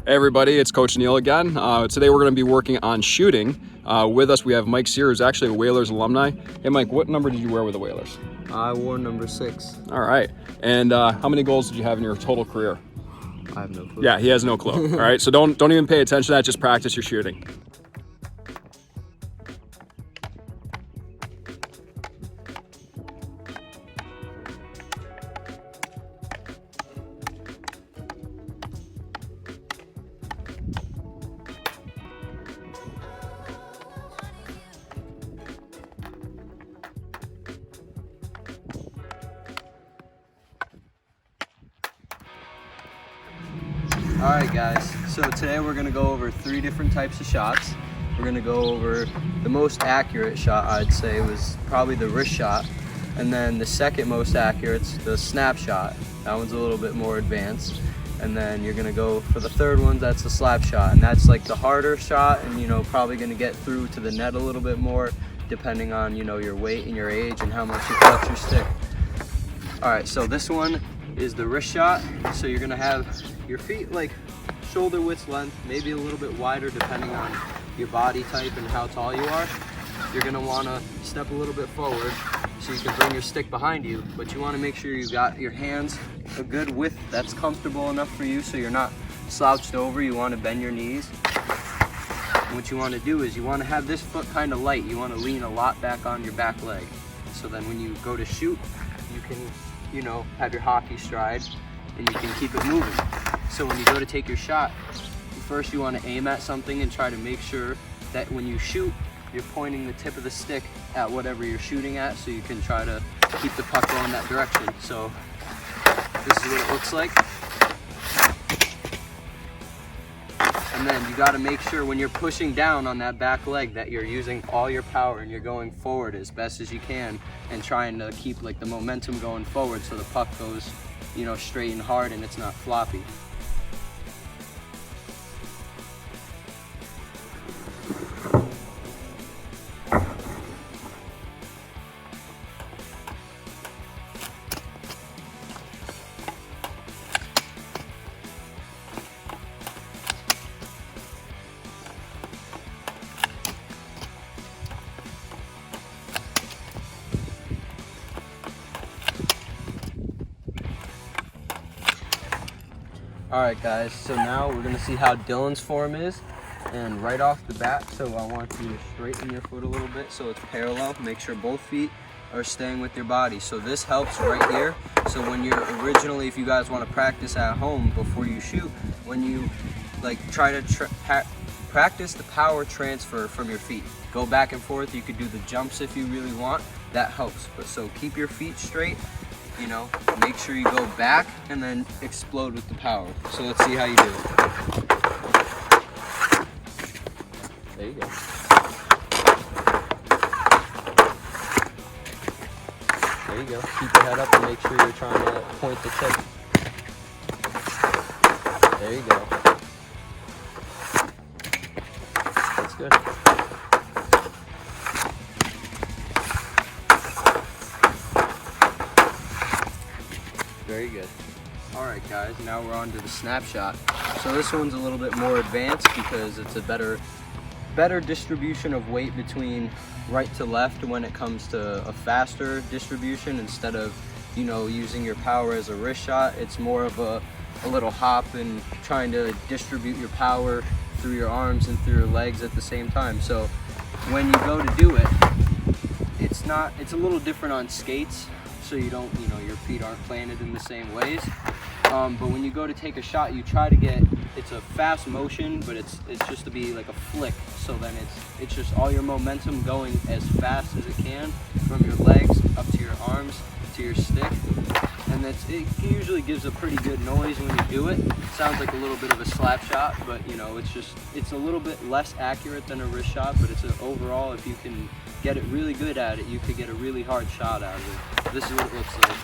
Hey everybody, it's Coach Neil again. Today we're going to be working on shooting. With us we have Mike Sear, who's actually a Whalers alumni. Hey Mike, what number did you wear with the Whalers? I wore number 6. All right. And how many goals did you have in your total career? I have no clue. Yeah, he has no clue. All right, so don't even pay attention to that. Just practice your shooting. Alright guys, so today we're going to go over 3 different types of shots. We're going to go over the most accurate shot, I'd say, was probably the wrist shot. And then the second most accurate, the snap shot. That one's a little bit more advanced. And then you're going to go for the third one, that's the slap shot. And that's like the harder shot and, probably going to get through to the net a little bit more depending on, your weight and your age and how much you flex your stick. Alright, so this one is the wrist shot. So you're going to have your feet like shoulder width length, maybe a little bit wider depending on your body type and how tall you are. You're going to want to step a little bit forward so you can bring your stick behind you, but you want to make sure you got your hands a good width that's comfortable enough for you so you're not slouched over. You want to bend your knees. And what you want to do is you want to have this foot kind of light. You want to lean a lot back on your back leg. So then when you go to shoot, you can, have your hockey stride and you can keep it moving. So when you go to take your shot, first you want to aim at something and try to make sure that when you shoot, you're pointing the tip of the stick at whatever you're shooting at so you can try to keep the puck going that direction. So this is what it looks like. And then you got to make sure when you're pushing down on that back leg that you're using all your power and you're going forward as best as you can and trying to keep like the momentum going forward so the puck goes, straight and hard and it's not floppy. Alright guys, so now we're going to see how Dylan's form is, and right off the bat, so I want you to straighten your foot a little bit so it's parallel. Make sure both feet are staying with your body. So this helps right here. So when you're originally, if you guys want to practice at home before you shoot, when you try to practice the power transfer from your feet. Go back and forth, you could do the jumps if you really want, that helps. But so keep your feet straight. Make sure you go back and then explode with the power. So let's see how you do it. There you go. There you go. Keep your head up and make sure you're trying to point the tip. There you go. That's good. Very good. Alright guys, now we're on to the snapshot. So this one's a little bit more advanced because it's a better distribution of weight between right to left when it comes to a faster distribution instead of, using your power as a wrist shot. It's more of a little hop and trying to distribute your power through your arms and through your legs at the same time. So when you go to do it, it's a little different on skates. So you don't, your feet aren't planted in the same ways. But when you go to take a shot, you try to get, it's a fast motion, but it's just to be like a flick. So then it's just all your momentum going as fast as it can from your legs up to your arms to your stick. And it usually gives a pretty good noise when you do it. It sounds like a little bit of a slap shot, but it's a little bit less accurate than a wrist shot, but overall, if you can get it really good at it, you could get a really hard shot out of it. This is what it looks like.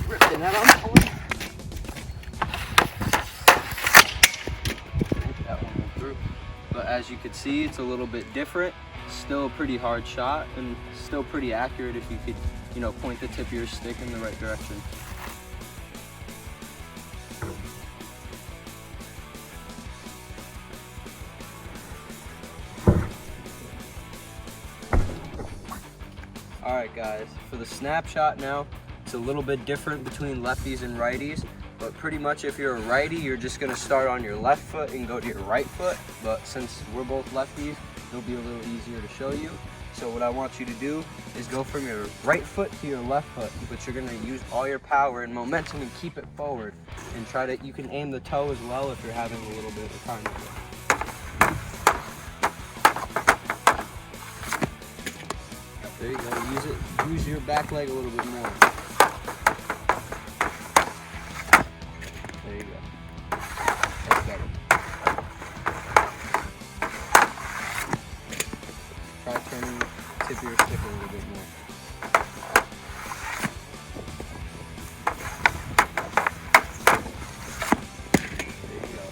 Ripping that on the point. That one went through. could see, it's a little bit different. Still a pretty hard shot and still pretty accurate if you could, you know, point the tip of your stick in the right direction. Alright guys, for the snapshot now, it's a little bit different between lefties and righties, but pretty much if you're a righty, you're just going to start on your left foot and go to your right foot, but since we're both lefties, it'll be a little easier to show you. So what I want you to do is go from your right foot to your left foot, but you're going to use all your power and momentum and keep it forward, and try to, you can aim the toe as well if you're having a little bit of time with it. There you go, use your back leg a little bit more. There you go. That's better. Try turning the tip of your stick a little bit more. There you go.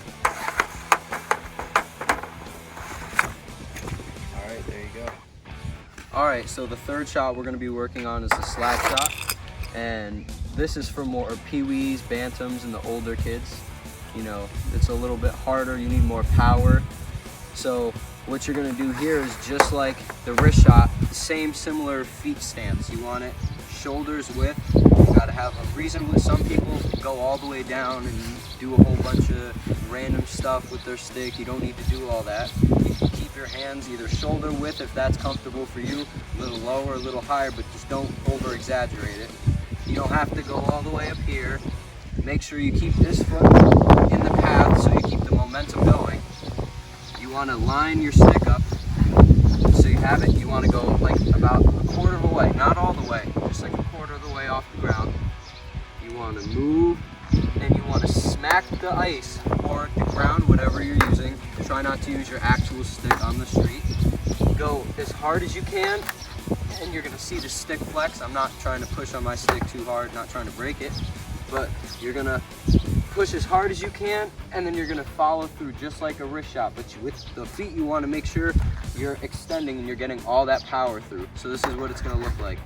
Alright, there you go. Alright, so the third shot we're going to be working on is the slap shot, and this is for more peewees, bantams, and the older kids. You know, it's a little bit harder, you need more power. So what you're going to do here is just like the wrist shot, same similar feet stance. You want it shoulders width. You got to have a reasonable, some people go all the way down and do a whole bunch of random stuff with their stick. You don't need to do all that. You can keep your hands either shoulder width if that's comfortable for you, a little lower, a little higher, but just don't over exaggerate it. You don't have to go all the way up here. Make sure you keep this foot in the path so you keep the momentum going. You want to line your stick up so you have it. You want to go like about a quarter of a way, not all the way, just like a quarter of the way off the ground. You want to move and you want to smack the ice or the ground, whatever you're using. Try not to use your actual stick on the street. Go as hard as you can, and you're going to see the stick flex. I'm not trying to push on my stick too hard, not trying to break it, but you're going to push as hard as you can, and then you're going to follow through just like a wrist shot. But with the feet, you want to make sure you're extending and you're getting all that power through. So this is what it's going to look like.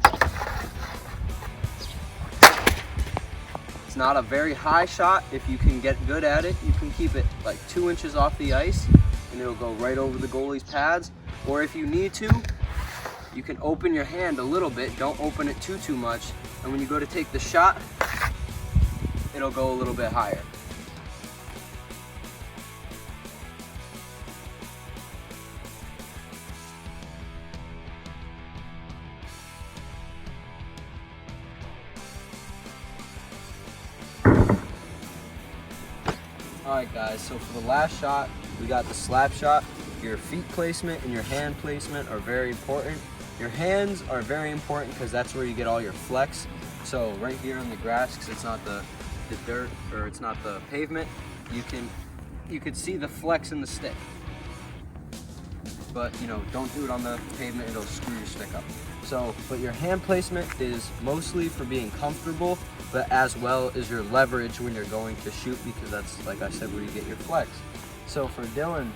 It's not a very high shot. If you can get good at it, you can keep it like 2 inches off the ice and it'll go right over the goalie's pads. Or if you need to, you can open your hand a little bit. Don't open it too much. And when you go to take the shot, it'll go a little bit higher. Alright guys, so for the last shot, we got the slap shot. Your feet placement and your hand placement are very important. Your hands are very important because that's where you get all your flex. So right here in the grass, because it's not the dirt or it's not the pavement, you could see the flex in the stick. But you know, don't do it on the pavement, it'll screw your stick up. So, but your hand placement is mostly for being comfortable, but as well as your leverage when you're going to shoot, because that's, like I said, where you get your flex. So for Dylan,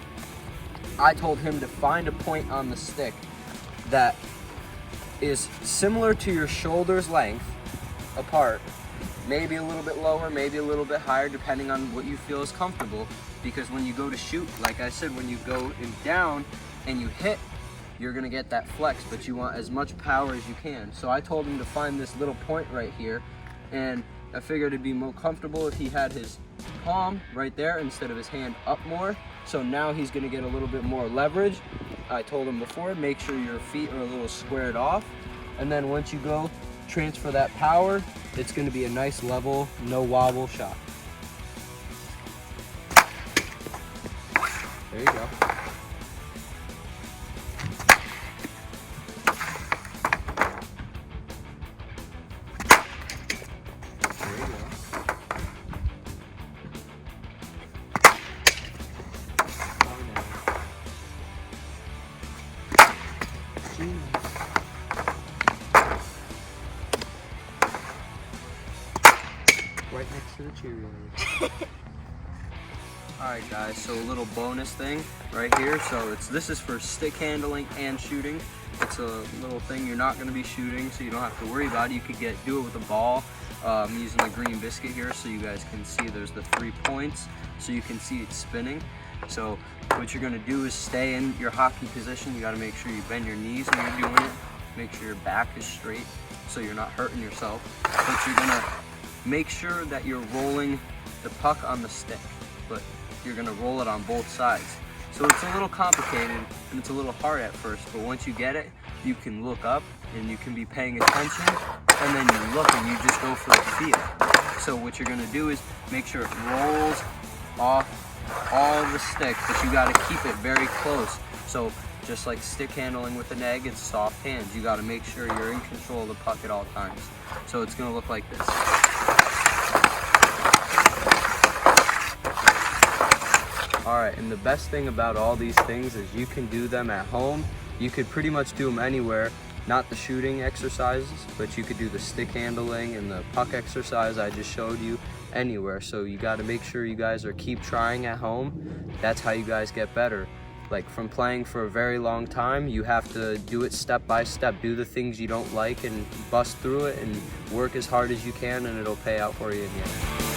I told him to find a point on the stick that is similar to your shoulder's length apart, maybe a little bit lower, maybe a little bit higher, depending on what you feel is comfortable. Because when you go to shoot, like I said, when you go down and you hit, you're gonna get that flex, but you want as much power as you can. So I told him to find this little point right here, and I figured it'd be more comfortable if he had his palm right there instead of his hand up more. So now he's gonna get a little bit more leverage. I told him before, make sure your feet are a little squared off, and then once you go transfer that power, it's gonna be a nice level, no wobble shot. There you go. Right next to the Cheerios. Alright guys, so a little bonus thing right here. So this is for stick handling and shooting. It's a little thing you're not going to be shooting, so you don't have to worry about it. You could do it with a ball. I'm using the green biscuit here so you guys can see there's the 3 points, so you can see it spinning. So what you're going to do is stay in your hockey position. You got to make sure you bend your knees when you're doing it. Make sure your back is straight so you're not hurting yourself. But you're going to make sure that you're rolling the puck on the stick, but you're going to roll it on both sides. So it's a little complicated and it's a little hard at first, but once you get it, you can look up and you can be paying attention, and then you look and you just go for the feel. So what you're gonna do is make sure it rolls off all the stick, but you gotta keep it very close. So just like stick handling with an egg, it's soft hands. You gotta make sure you're in control of the puck at all times. So it's gonna look like this. Alright, and the best thing about all these things is you can do them at home. You could pretty much do them anywhere. Not the shooting exercises, but you could do the stick handling and the puck exercise I just showed you anywhere. So you got to make sure you guys keep trying at home. That's how you guys get better. Like from playing for a very long time, you have to do it step by step. Do the things you don't like and bust through it and work as hard as you can, and it'll pay out for you in the end.